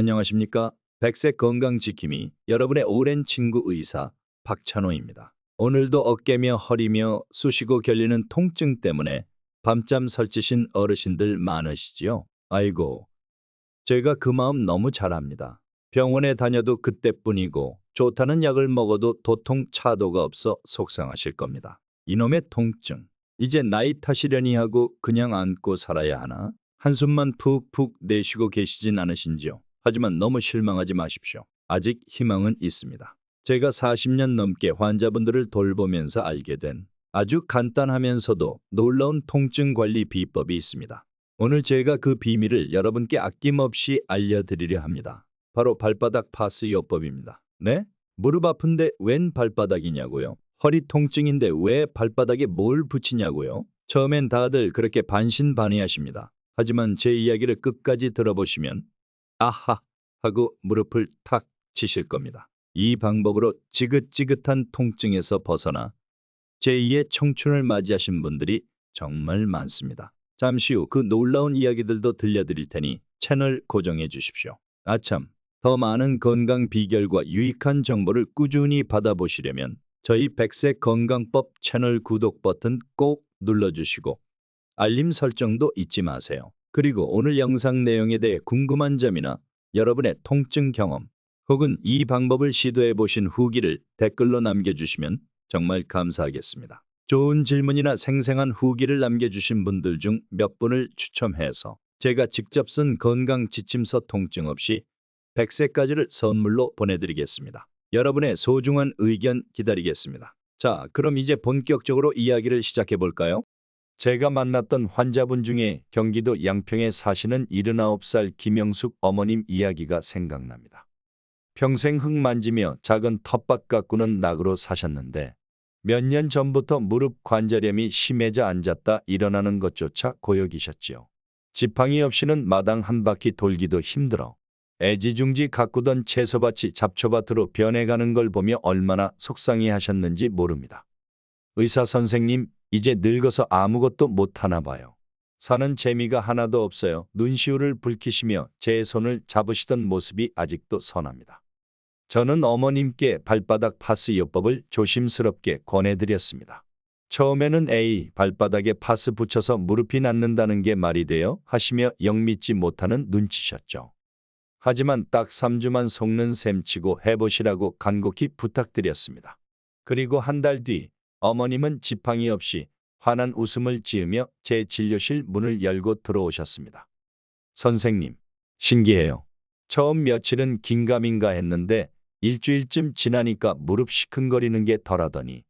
안녕하십니까? 백색 건강지킴이 여러분의 오랜 친구 의사 박찬호입니다. 오늘도 어깨며 허리며 쑤시고 결리는 통증 때문에 밤잠 설치신 어르신들 많으시지요? 아이고, 제가 그 마음 너무 잘 압니다. 병원에 다녀도 그때뿐이고 좋다는 약을 먹어도 도통 차도가 없어 속상하실 겁니다. 이놈의 통증, 이제 나이 탓이려니 하고 그냥 안고 살아야 하나? 한숨만 푹푹 내쉬고 계시진 않으신지요? 하지만 너무 실망하지 마십시오. 아직 희망은 있습니다. 제가 40년 넘게 환자분들을 돌보면서 알게 된 아주 간단하면서도 놀라운 통증 관리 비법이 있습니다. 오늘 제가 그 비밀을 여러분께 아낌없이 알려드리려 합니다. 바로 발바닥 파스요법입니다. 네? 무릎 아픈데 웬 발바닥이냐고요? 허리 통증인데 왜 발바닥에 뭘 붙이냐고요? 처음엔 다들 그렇게 반신반의하십니다. 하지만 제 이야기를 끝까지 들어보시면 아하 하고 무릎을 탁 치실 겁니다. 이 방법으로 지긋지긋한 통증에서 벗어나 제2의 청춘을 맞이하신 분들이 정말 많습니다. 잠시 후 그 놀라운 이야기들도 들려드릴 테니 채널 고정해 주십시오. 아참, 더 많은 건강 비결과 유익한 정보를 꾸준히 받아보시려면 저희 백색 건강법 채널 구독 버튼 꼭 눌러주시고 알림 설정도 잊지 마세요. 그리고 오늘 영상 내용에 대해 궁금한 점이나 여러분의 통증 경험 혹은 이 방법을 시도해 보신 후기를 댓글로 남겨주시면 정말 감사하겠습니다. 좋은 질문이나 생생한 후기를 남겨주신 분들 중 몇 분을 추첨해서 제가 직접 쓴 건강 지침서 통증 없이 100세까지를 선물로 보내드리겠습니다. 여러분의 소중한 의견 기다리겠습니다. 자, 그럼 이제 본격적으로 이야기를 시작해 볼까요? 제가 만났던 환자분 중에 경기도 양평에 사시는 79살 김영숙 어머님 이야기가 생각납니다. 평생 흙 만지며 작은 텃밭 가꾸는 낙으로 사셨는데 몇 년 전부터 무릎 관절염이 심해져 앉았다 일어나는 것조차 고역이셨지요. 지팡이 없이는 마당 한 바퀴 돌기도 힘들어 애지중지 가꾸던 채소밭이 잡초밭으로 변해가는 걸 보며 얼마나 속상해 하셨는지 모릅니다. 의사 선생님, 이제 늙어서 아무것도 못하나 봐요. 사는 재미가 하나도 없어요. 눈시울을 붉히시며 제 손을 잡으시던 모습이 아직도 선합니다. 저는 어머님께 발바닥 파스요법을 조심스럽게 권해드렸습니다. 처음에는 에이, 발바닥에 파스 붙여서 무릎이 낫는다는 게 말이 돼요? 하시며 영 믿지 못하는 눈치셨죠. 하지만 딱 3주만 속는 셈치고 해보시라고 간곡히 부탁드렸습니다. 그리고 한 달 뒤 어머님은 지팡이 없이 환한 웃음을 지으며 제 진료실 문을 열고 들어오셨습니다. 선생님, 신기해요. 처음 며칠은 긴가민가 했는데 일주일쯤 지나니까 무릎 시큰거리는 게 덜하더니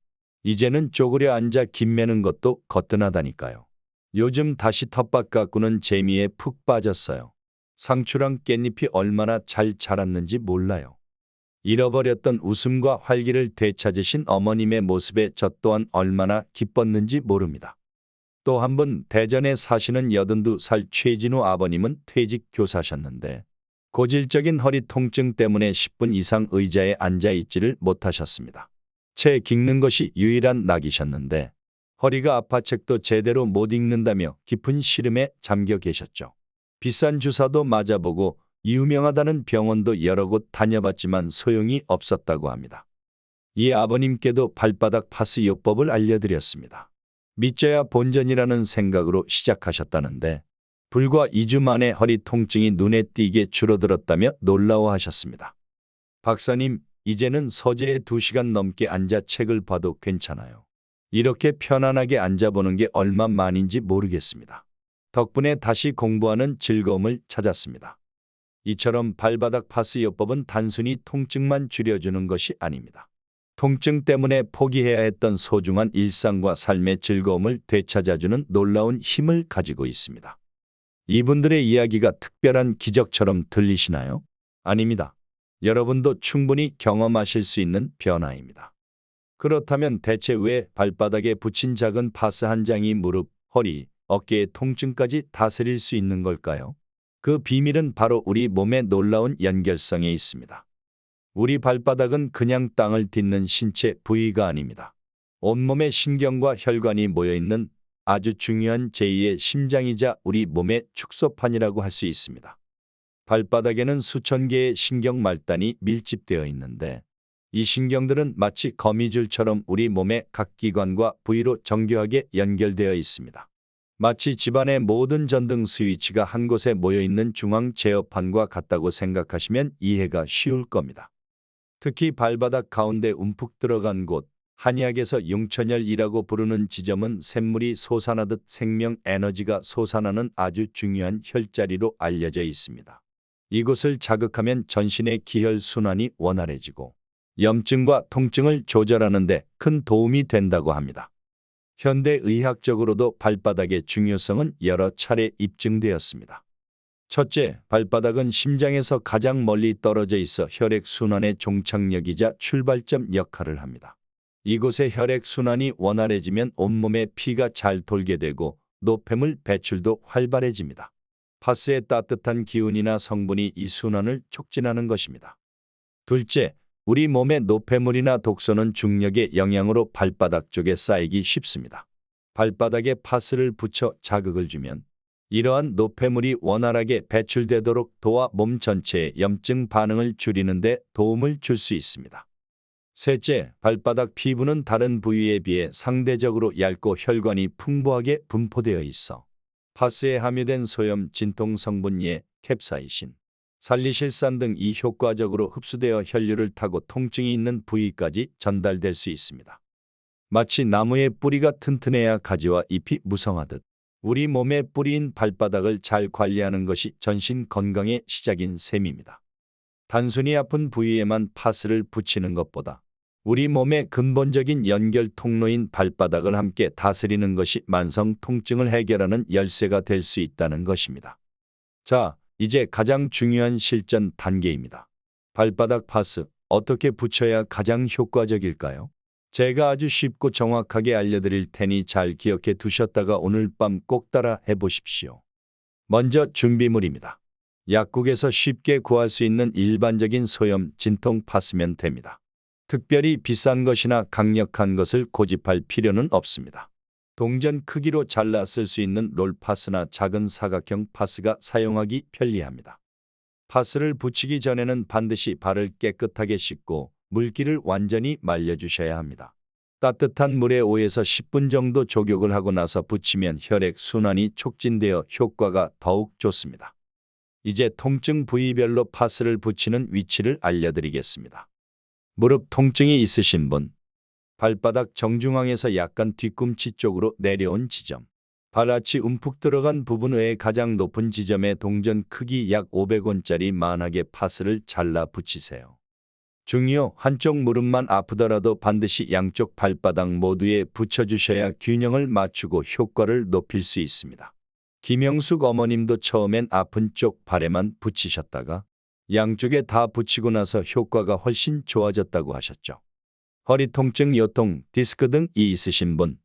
이제는 쪼그려 앉아 김 매는 것도 거뜬하다니까요. 요즘 다시 텃밭 가꾸는 재미에 푹 빠졌어요. 상추랑 깻잎이 얼마나 잘 자랐는지 몰라요. 잃어버렸던 웃음과 활기를 되찾으신 어머님의 모습에 저 또한 얼마나 기뻤는지 모릅니다. 또 한 분 대전에 사시는 82살 최진우 아버님은 퇴직 교사셨는데 고질적인 허리 통증 때문에 10분 이상 의자에 앉아 있지를 못하셨습니다. 책 읽는 것이 유일한 낙이셨는데 허리가 아파 책도 제대로 못 읽는다며 깊은 시름에 잠겨 계셨죠. 비싼 주사도 맞아보고 유명하다는 병원도 여러 곳 다녀봤지만 소용이 없었다고 합니다. 이 아버님께도 발바닥 파스요법을 알려드렸습니다. 믿져야 본전이라는 생각으로 시작하셨다는데 불과 2주 만에 허리 통증이 눈에 띄게 줄어들었다며 놀라워하셨습니다. 박사님, 이제는 서재에 2시간 넘게 앉아 책을 봐도 괜찮아요. 이렇게 편안하게 앉아보는 게 얼마만인지 모르겠습니다. 덕분에 다시 공부하는 즐거움을 찾았습니다. 이처럼 발바닥 파스요법은 단순히 통증만 줄여주는 것이 아닙니다. 통증 때문에 포기해야 했던 소중한 일상과 삶의 즐거움을 되찾아주는 놀라운 힘을 가지고 있습니다. 이분들의 이야기가 특별한 기적처럼 들리시나요? 아닙니다. 여러분도 충분히 경험하실 수 있는 변화입니다. 그렇다면 대체 왜 발바닥에 붙인 작은 파스 한 장이 무릎, 허리, 어깨의 통증까지 다스릴 수 있는 걸까요? 그 비밀은 바로 우리 몸의 놀라운 연결성에 있습니다. 우리 발바닥은 그냥 땅을 딛는 신체 부위가 아닙니다. 온몸의 신경과 혈관이 모여있는 아주 중요한 제2의 심장이자 우리 몸의 축소판이라고 할 수 있습니다. 발바닥에는 수천 개의 신경 말단이 밀집되어 있는데 이 신경들은 마치 거미줄처럼 우리 몸의 각 기관과 부위로 정교하게 연결되어 있습니다. 마치 집안의 모든 전등 스위치가 한 곳에 모여 있는 중앙 제어판과 같다고 생각하시면 이해가 쉬울 겁니다. 특히 발바닥 가운데 움푹 들어간 곳, 한의학에서 용천혈이라고 부르는 지점은 샘물이 솟아나듯 생명 에너지가 솟아나는 아주 중요한 혈자리로 알려져 있습니다. 이곳을 자극하면 전신의 기혈 순환이 원활해지고 염증과 통증을 조절하는 데 큰 도움이 된다고 합니다. 현대 의학적으로도 발바닥의 중요성은 여러 차례 입증되었습니다. 첫째, 발바닥은 심장에서 가장 멀리 떨어져 있어 혈액순환의 종착역이자 출발점 역할을 합니다. 이곳의 혈액순환이 원활해지면 온몸에 피가 잘 돌게 되고 노폐물 배출도 활발해집니다. 파스의 따뜻한 기운이나 성분이 이 순환을 촉진하는 것입니다. 둘째, 우리 몸의 노폐물이나 독소는 중력의 영향으로 발바닥 쪽에 쌓이기 쉽습니다. 발바닥에 파스를 붙여 자극을 주면 이러한 노폐물이 원활하게 배출되도록 도와 몸 전체의 염증 반응을 줄이는 데 도움을 줄 수 있습니다. 셋째, 발바닥 피부는 다른 부위에 비해 상대적으로 얇고 혈관이 풍부하게 분포되어 있어 파스에 함유된 소염, 진통 성분예, 캡사이신, 살리실산 등이 효과적으로 흡수되어 혈류를 타고 통증이 있는 부위까지 전달될 수 있습니다. 마치 나무의 뿌리가 튼튼해야 가지와 잎이 무성하듯 우리 몸의 뿌리인 발바닥을 잘 관리하는 것이 전신 건강의 시작인 셈입니다. 단순히 아픈 부위에만 파스를 붙이는 것보다 우리 몸의 근본적인 연결 통로인 발바닥을 함께 다스리는 것이 만성 통증을 해결하는 열쇠가 될 수 있다는 것입니다. 자, 이제 가장 중요한 실전 단계입니다. 발바닥 파스, 어떻게 붙여야 가장 효과적일까요? 제가 아주 쉽고 정확하게 알려드릴 테니 잘 기억해 두셨다가 오늘 밤 꼭 따라 해보십시오. 먼저 준비물입니다. 약국에서 쉽게 구할 수 있는 일반적인 소염, 진통 파스면 됩니다. 특별히 비싼 것이나 강력한 것을 고집할 필요는 없습니다. 동전 크기로 잘라 쓸 수 있는 롤파스나 작은 사각형 파스가 사용하기 편리합니다. 파스를 붙이기 전에는 반드시 발을 깨끗하게 씻고 물기를 완전히 말려주셔야 합니다. 따뜻한 물에 5에서 10분 정도 조격을 하고 나서 붙이면 혈액 순환이 촉진되어 효과가 더욱 좋습니다. 이제 통증 부위별로 파스를 붙이는 위치를 알려드리겠습니다. 무릎 통증이 있으신 분, 발바닥 정중앙에서 약간 뒤꿈치 쪽으로 내려온 지점, 발아치 움푹 들어간 부분 외에 가장 높은 지점에 동전 크기 약 500원짜리 만하게 파스를 잘라 붙이세요. 중요, 한쪽 무릎만 아프더라도 반드시 양쪽 발바닥 모두에 붙여주셔야 균형을 맞추고 효과를 높일 수 있습니다. 김영숙 어머님도 처음엔 아픈 쪽 발에만 붙이셨다가 양쪽에 다 붙이고 나서 효과가 훨씬 좋아졌다고 하셨죠. 허리 통증, 요통, 디스크 등이 있으신 분,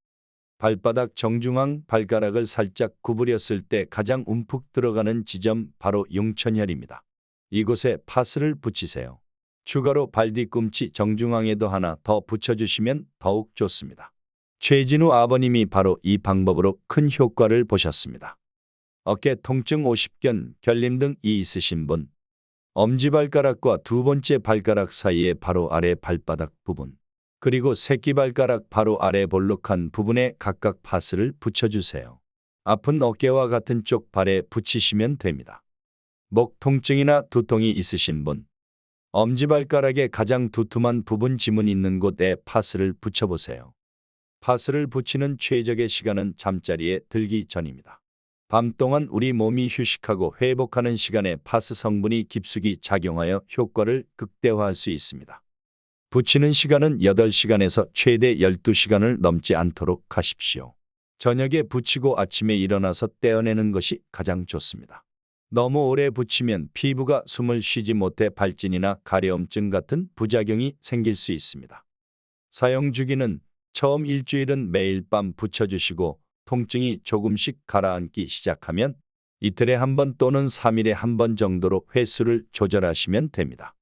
발바닥 정중앙 발가락을 살짝 구부렸을 때 가장 움푹 들어가는 지점 바로 용천혈입니다. 이곳에 파스를 붙이세요. 추가로 발 뒤꿈치 정중앙에도 하나 더 붙여주시면 더욱 좋습니다. 최진우 아버님이 바로 이 방법으로 큰 효과를 보셨습니다. 어깨 통증, 오십견, 결림 등이 있으신 분, 엄지발가락과 두 번째 발가락 사이에 바로 아래 발바닥 부분, 그리고 새끼발가락 바로 아래 볼록한 부분에 각각 파스를 붙여주세요. 아픈 어깨와 같은 쪽 발에 붙이시면 됩니다. 목 통증이나 두통이 있으신 분, 엄지발가락의 가장 두툼한 부분 지문 있는 곳에 파스를 붙여보세요. 파스를 붙이는 최적의 시간은 잠자리에 들기 전입니다. 밤 동안 우리 몸이 휴식하고 회복하는 시간에 파스 성분이 깊숙이 작용하여 효과를 극대화할 수 있습니다. 붙이는 시간은 8시간에서 최대 12시간을 넘지 않도록 하십시오. 저녁에 붙이고 아침에 일어나서 떼어내는 것이 가장 좋습니다. 너무 오래 붙이면 피부가 숨을 쉬지 못해 발진이나 가려움증 같은 부작용이 생길 수 있습니다. 사용 주기는 처음 일주일은 매일 밤 붙여주시고 통증이 조금씩 가라앉기 시작하면 이틀에 한 번 또는 3일에 한 번 정도로 횟수를 조절하시면 됩니다.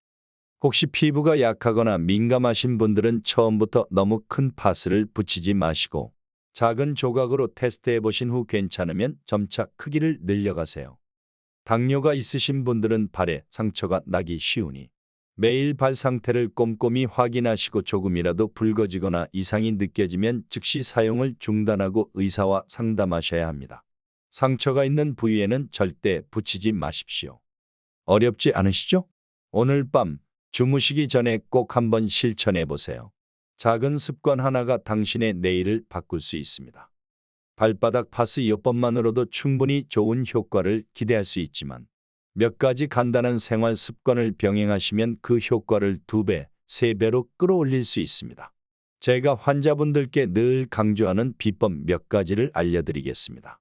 혹시 피부가 약하거나 민감하신 분들은 처음부터 너무 큰 파스를 붙이지 마시고 작은 조각으로 테스트해 보신 후 괜찮으면 점차 크기를 늘려가세요. 당뇨가 있으신 분들은 발에 상처가 나기 쉬우니 매일 발 상태를 꼼꼼히 확인하시고 조금이라도 붉어지거나 이상이 느껴지면 즉시 사용을 중단하고 의사와 상담하셔야 합니다. 상처가 있는 부위에는 절대 붙이지 마십시오. 어렵지 않으시죠? 오늘 밤 주무시기 전에 꼭 한번 실천해 보세요. 작은 습관 하나가 당신의 내일을 바꿀 수 있습니다. 발바닥 파스 요법만으로도 충분히 좋은 효과를 기대할 수 있지만 몇 가지 간단한 생활 습관을 병행하시면 그 효과를 2배, 3배로 끌어올릴 수 있습니다. 제가 환자분들께 늘 강조하는 비법 몇 가지를 알려드리겠습니다.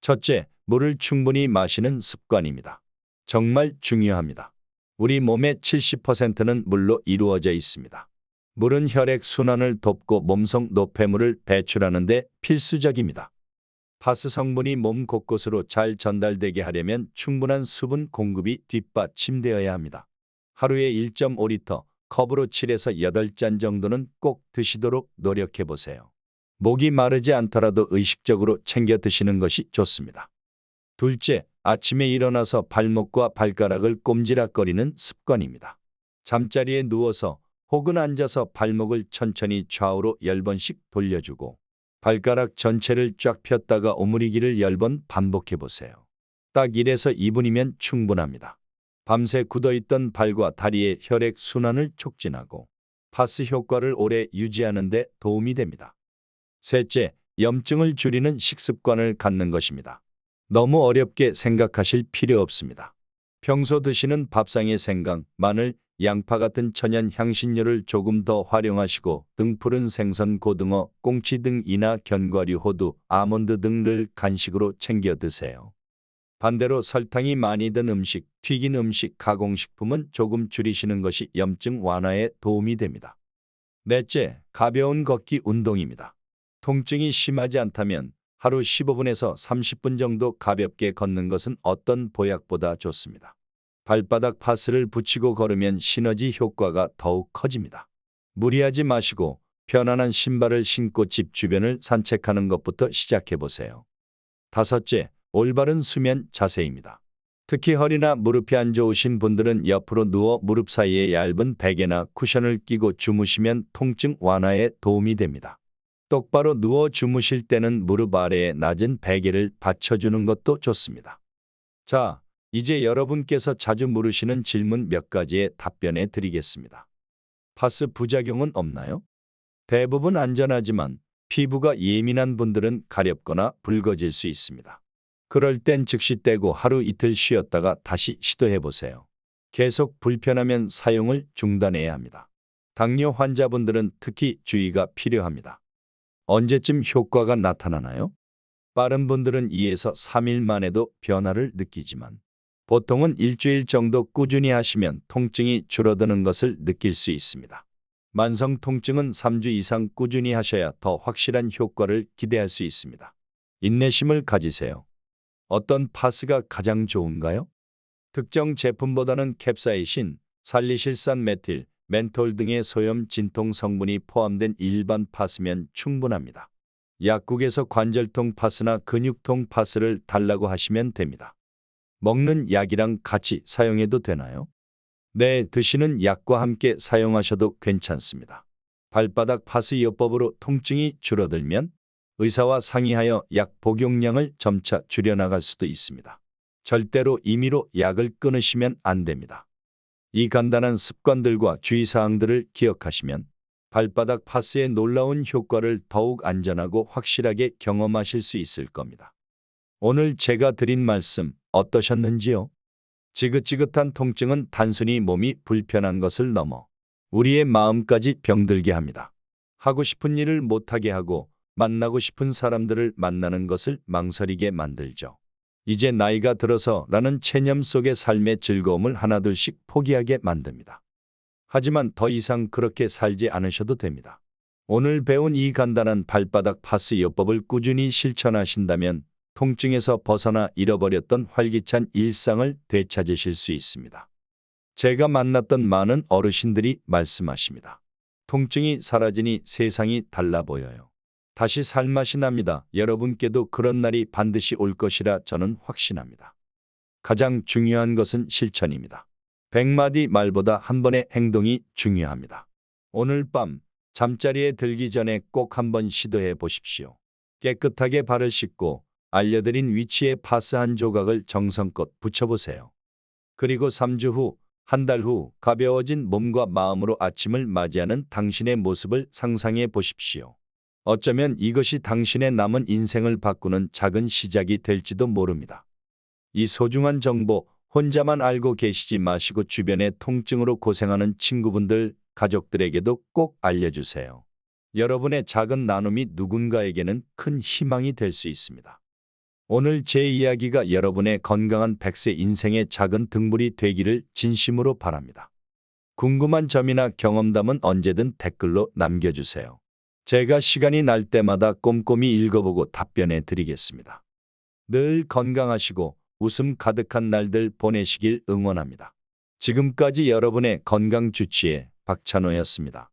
첫째, 물을 충분히 마시는 습관입니다. 정말 중요합니다. 우리 몸의 70%는 물로 이루어져 있습니다. 물은 혈액 순환을 돕고 몸속 노폐물을 배출하는 데 필수적입니다. 파스 성분이 몸 곳곳으로 잘 전달되게 하려면 충분한 수분 공급이 뒷받침되어야 합니다. 하루에 1.5리터, 컵으로 7에서 8잔 정도는 꼭 드시도록 노력해 보세요. 목이 마르지 않더라도 의식적으로 챙겨 드시는 것이 좋습니다. 둘째, 아침에 일어나서 발목과 발가락을 꼼지락거리는 습관입니다. 잠자리에 누워서 혹은 앉아서 발목을 천천히 좌우로 10번씩 돌려주고 발가락 전체를 쫙 폈다가 오므리기를 10번 반복해 보세요. 딱 1에서 2분이면 충분합니다. 밤새 굳어있던 발과 다리의 혈액 순환을 촉진하고 파스 효과를 오래 유지하는 데 도움이 됩니다. 셋째, 염증을 줄이는 식습관을 갖는 것입니다. 너무 어렵게 생각하실 필요 없습니다. 평소 드시는 밥상에 생강, 마늘, 양파 같은 천연 향신료를 조금 더 활용하시고 등푸른 생선, 고등어, 꽁치 등이나 견과류, 호두, 아몬드 등을 간식으로 챙겨 드세요. 반대로 설탕이 많이 든 음식, 튀긴 음식, 가공식품은 조금 줄이시는 것이 염증 완화에 도움이 됩니다. 넷째, 가벼운 걷기 운동입니다. 통증이 심하지 않다면 하루 15분에서 30분 정도 가볍게 걷는 것은 어떤 보약보다 좋습니다. 발바닥 파스를 붙이고 걸으면 시너지 효과가 더욱 커집니다. 무리하지 마시고 편안한 신발을 신고 집 주변을 산책하는 것부터 시작해 보세요. 다섯째, 올바른 수면 자세입니다. 특히 허리나 무릎이 안 좋으신 분들은 옆으로 누워 무릎 사이에 얇은 베개나 쿠션을 끼고 주무시면 통증 완화에 도움이 됩니다. 똑바로 누워 주무실 때는 무릎 아래에 낮은 베개를 받쳐주는 것도 좋습니다. 자, 이제 여러분께서 자주 물으시는 질문 몇 가지에 답변해 드리겠습니다. 파스 부작용은 없나요? 대부분 안전하지만 피부가 예민한 분들은 가렵거나 붉어질 수 있습니다. 그럴 땐 즉시 떼고 하루 이틀 쉬었다가 다시 시도해 보세요. 계속 불편하면 사용을 중단해야 합니다. 당뇨 환자분들은 특히 주의가 필요합니다. 언제쯤 효과가 나타나나요? 빠른 분들은 2에서 3일 만에도 변화를 느끼지만 보통은 일주일 정도 꾸준히 하시면 통증이 줄어드는 것을 느낄 수 있습니다. 만성 통증은 3주 이상 꾸준히 하셔야 더 확실한 효과를 기대할 수 있습니다. 인내심을 가지세요. 어떤 파스가 가장 좋은가요? 특정 제품보다는 캡사이신, 살리실산, 메틸, 멘톨 등의 소염 진통 성분이 포함된 일반 파스면 충분합니다. 약국에서 관절통 파스나 근육통 파스를 달라고 하시면 됩니다. 먹는 약이랑 같이 사용해도 되나요? 네, 드시는 약과 함께 사용하셔도 괜찮습니다. 발바닥 파스 요법으로 통증이 줄어들면 의사와 상의하여 약 복용량을 점차 줄여나갈 수도 있습니다. 절대로 임의로 약을 끊으시면 안 됩니다. 이 간단한 습관들과 주의사항들을 기억하시면 발바닥 파스의 놀라운 효과를 더욱 안전하고 확실하게 경험하실 수 있을 겁니다. 오늘 제가 드린 말씀 어떠셨는지요? 지긋지긋한 통증은 단순히 몸이 불편한 것을 넘어 우리의 마음까지 병들게 합니다. 하고 싶은 일을 못하게 하고 만나고 싶은 사람들을 만나는 것을 망설이게 만들죠. 이제 나이가 들어서라는 체념 속의 삶의 즐거움을 하나둘씩 포기하게 만듭니다. 하지만 더 이상 그렇게 살지 않으셔도 됩니다. 오늘 배운 이 간단한 발바닥 파스 요법을 꾸준히 실천하신다면 통증에서 벗어나 잃어버렸던 활기찬 일상을 되찾으실 수 있습니다. 제가 만났던 많은 어르신들이 말씀하십니다. 통증이 사라지니 세상이 달라 보여요. 다시 살맛이 납니다. 여러분께도 그런 날이 반드시 올 것이라 저는 확신합니다. 가장 중요한 것은 실천입니다. 100마디 말보다 한 번의 행동이 중요합니다. 오늘 밤 잠자리에 들기 전에 꼭 한번 시도해 보십시오. 깨끗하게 발을 씻고 알려드린 위치에 파스 한 조각을 정성껏 붙여보세요. 그리고 3주 후, 한 달 후 가벼워진 몸과 마음으로 아침을 맞이하는 당신의 모습을 상상해 보십시오. 어쩌면 이것이 당신의 남은 인생을 바꾸는 작은 시작이 될지도 모릅니다. 이 소중한 정보 혼자만 알고 계시지 마시고 주변의 통증으로 고생하는 친구분들, 가족들에게도 꼭 알려주세요. 여러분의 작은 나눔이 누군가에게는 큰 희망이 될 수 있습니다. 오늘 제 이야기가 여러분의 건강한 100세 인생의 작은 등불이 되기를 진심으로 바랍니다. 궁금한 점이나 경험담은 언제든 댓글로 남겨주세요. 제가 시간이 날 때마다 꼼꼼히 읽어보고 답변해 드리겠습니다. 늘 건강하시고 웃음 가득한 날들 보내시길 응원합니다. 지금까지 여러분의 건강 주치의 박찬호였습니다.